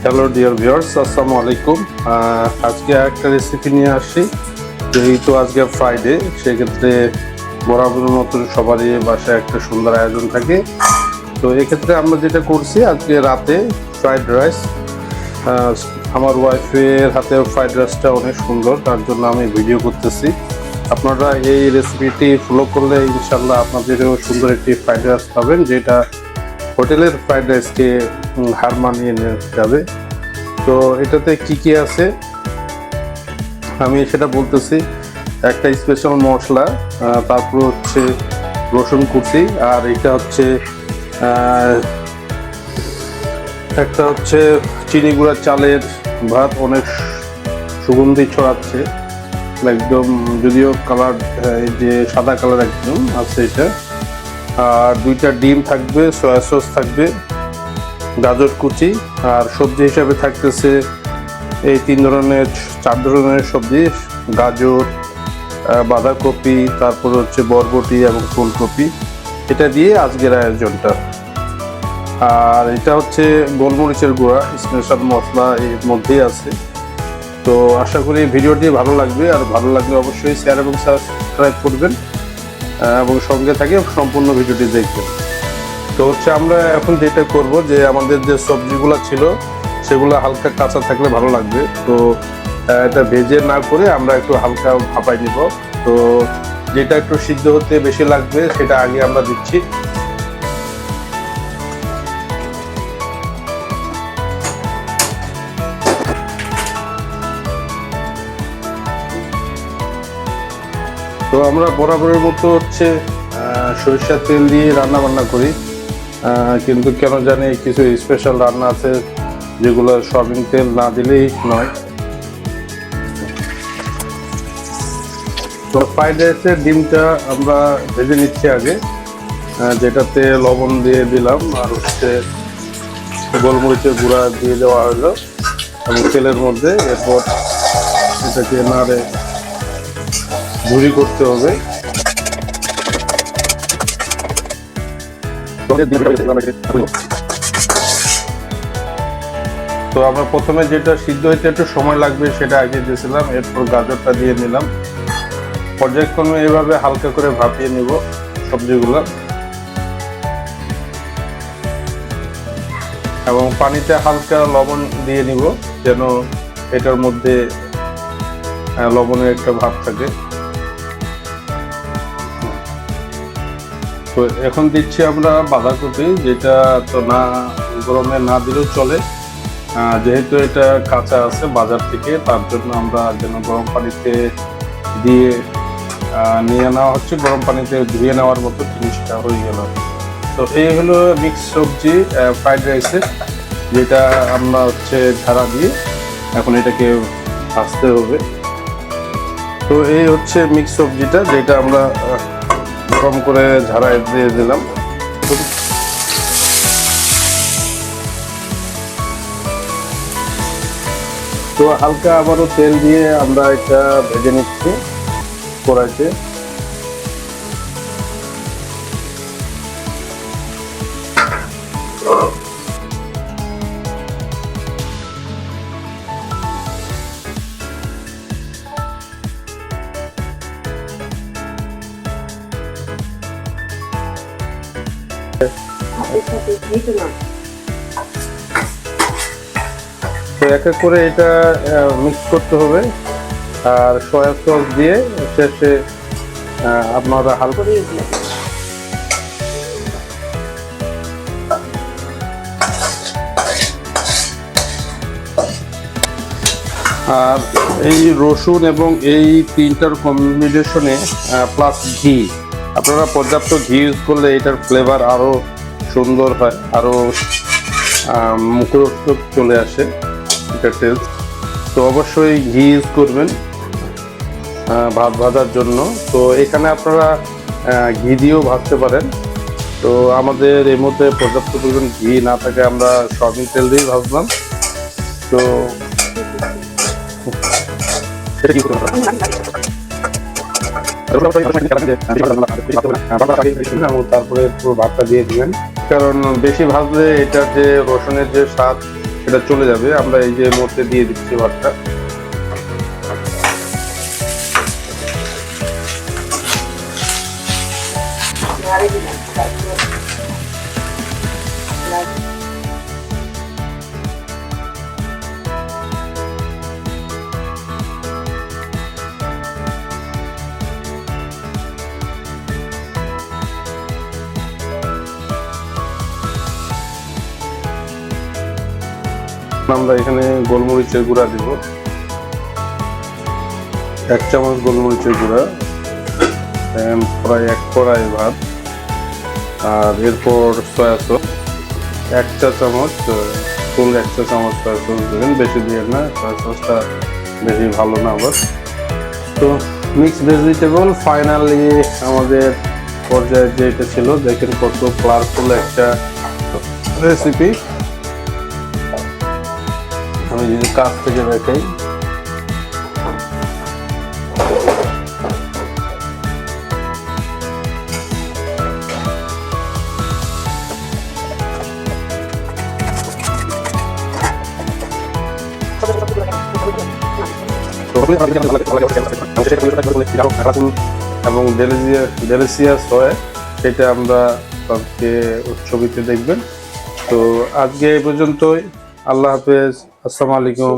Hello dear viewers, আসসালামু আলাইকুম। আজকে একটা রেসিপি নিয়ে আসি। যেহেতু আজকে ফ্রাইডে, সেক্ষেত্রে বরাবরের মতন সবারই বাসায় একটা সুন্দর আয়োজন থাকে। তো এক্ষেত্রে আমরা যেটা করছি, আজকে রাতে ফ্রাইড রাইস। আমার ওয়াইফের হাতে ফ্রাইড রাইসটা অনেক সুন্দর, তার জন্য আমি ভিডিও করতেছি। আপনারা এই রেসিপিটি ফলো করলে ইনশাল্লাহ আপনাদেরও সুন্দর একটি ফ্রাইড রাইস পাবেন, যেটা হোটেলের ফ্রাইড রাইসকে হার মানিয়ে নিয়ে যাবে। তো এটাতে কি কি আছে আমি সেটা বলতেছি। একটা স্পেশাল মশলা, তারপর হচ্ছে রসুন কুচি, আর এটা হচ্ছে একটা হচ্ছে চিনি গুঁড়া চালের ভাত, অনেক সুগন্ধি ছড়াচ্ছে একদম, যদিও কালার এই যে সাদা কালার একদম আছে এটা। আর 2টা ডিম থাকবে, সয়া সস থাকবে, গাজর কুচি, আর সবজি হিসাবে থাকতেছে এই 4 ধরনের সবজি: গাজর, বাঁধাকপি, তারপর হচ্ছে বরবটি এবং ফুলকপি। এটা দিয়ে আজকের আয়োজনটা। আর এটা হচ্ছে গোলমরিচের গুঁড়া, স্পেশাল মশলা এর মধ্যেই আছে। তো আশা করি ভিডিওটি ভালো লাগবে, আর ভালো লাগলে অবশ্যই শেয়ার এবং সাবস্ক্রাইব করবেন এবং সঙ্গে থাকে সম্পূর্ণ ভিডিওটি দেখবেন। তো হচ্ছে আমরা এখন যেটা করব, যে আমাদের যে সবজিগুলো ছিল সেগুলো হালকা কাঁচা থাকলে ভালো লাগবে। তো এটা ভেজে না করে আমরা একটু হালকা ভাপাই নিব। তো যেটা একটু সিদ্ধ হতে বেশি লাগবে সেটা আগে আমরা দিচ্ছি। তো আমরা বরাবরের মতো হচ্ছে সরিষার তেল দিয়ে রান্না বান্না করি, কিন্তু কেন জানি কিছু স্পেশাল রান্না আছে যেগুলো সয়াবিন তেল না দিলেই নয়। তো ফ্রাইড রাইসের ডিমটা আমরা ভেজে নিচ্ছি আগে, যেটাতে লবণ দিয়ে দিলাম, আর হচ্ছে গোলমরিচের গুঁড়া দিয়ে দেওয়া হলো এবং তেলের মধ্যে। এরপর এটাকে নাড়ে ঝুরি করতে হবে। তো আমরা প্রথমে যেটা সিদ্ধ হইতে একটু সময় লাগবে সেটা আগে দিয়েছিলাম, এরপর গাজরটা দিয়ে নিলাম। পর্যায়ক্রমে এভাবে হালকা করে ভাপিয়ে নিব সবজিগুলো, এবং পানিতে হালকা লবণ দিয়ে নিব যেন এটার মধ্যে লবণের একটা ভাব থাকে। তো এখন দিচ্ছি আমরা বাঁধাকপি, যেটা তো না গরমে না দিলেও চলে, যেহেতু এটা কাঁচা আছে বাজার থেকে, তার জন্য আমরা যেন গরম পানিতে দিয়ে নিয়ে নেওয়া হচ্ছে, গরম পানিতে ধুয়ে নেওয়ার মতো জিনিসটা হয়ে গেল। তো এই হলো মিক্স সবজি ফ্রাইড রাইসের, যেটা আমরা হচ্ছে ঝাড়া দিয়ে এখন এটাকে ভাজতে হবে। তো এই হচ্ছে মিক্স সবজিটা, যেটা আমরা গরম করে ঝাড়ায় দিয়ে দিলাম। তো হালকা আবারও তেল দিয়ে আমরা এটা ভেজে নিচ্ছি কড়াইতে। তো এক এক করে এটা মিক্স করতে হবে, আর সয়া সস দিয়ে শেষে আপনারা হালকা আর এই রসুন এবং এই 3টার কম্বিনেশনে প্লাস ঘি, আপনারা পর্যাপ্ত ঘি ইউজ করলে এটার ফ্লেভার আরও সুন্দর হয়, আরও মুখরোচক চলে আসে এটার টেস্ট। তো অবশ্যই ঘি ইউজ করবেন ভাত ভাজার জন্য। তো এখানে আপনারা ঘি দিয়েও ভাজতে পারেন। তো আমাদের এর মধ্যে পর্যাপ্ত পরিমাণ ঘি না থাকে, আমরা সয়াবিন তেল দিয়েই ভাজলাম। তো সেটা কি তারপরে পুরো ভাতটা দিয়ে দিবেন, কারণ বেশি ভাজলে এটার যে রসুনের যে স্বাদ এটা চলে যাবে। আমরা এই যে মধ্যে দিয়ে দিচ্ছি ভাতটা। আমরা এখানে গোলমরিচের গুঁড়া দিব, 1 চামচ গোলমরিচের গুঁড়া, প্রায় 1 কড়াই ভাত। আর এরপর সয়া সস 1 চা চামচ, ফুল 1 চা চামচ সয়া সস দেবেন, বেশি দিয়ে না, সয়া সসটা বেশি ভালো না আবার। তো মিক্স ভেজিটেবল ফাইনালি আমাদের পর্যায়ে যেটা ছিল, দেখেন কত কালারফুল একটা রেসিপি। আমি যদি কাছ থেকে দেখাই, এবং ডেলিসিয়াস হয়, সেটা আমরা আজকে ছবিতে দেখবেন। তো আজকে এই পর্যন্তই। আল্লাহ হাফেজ, আসসালামু আলাইকুম।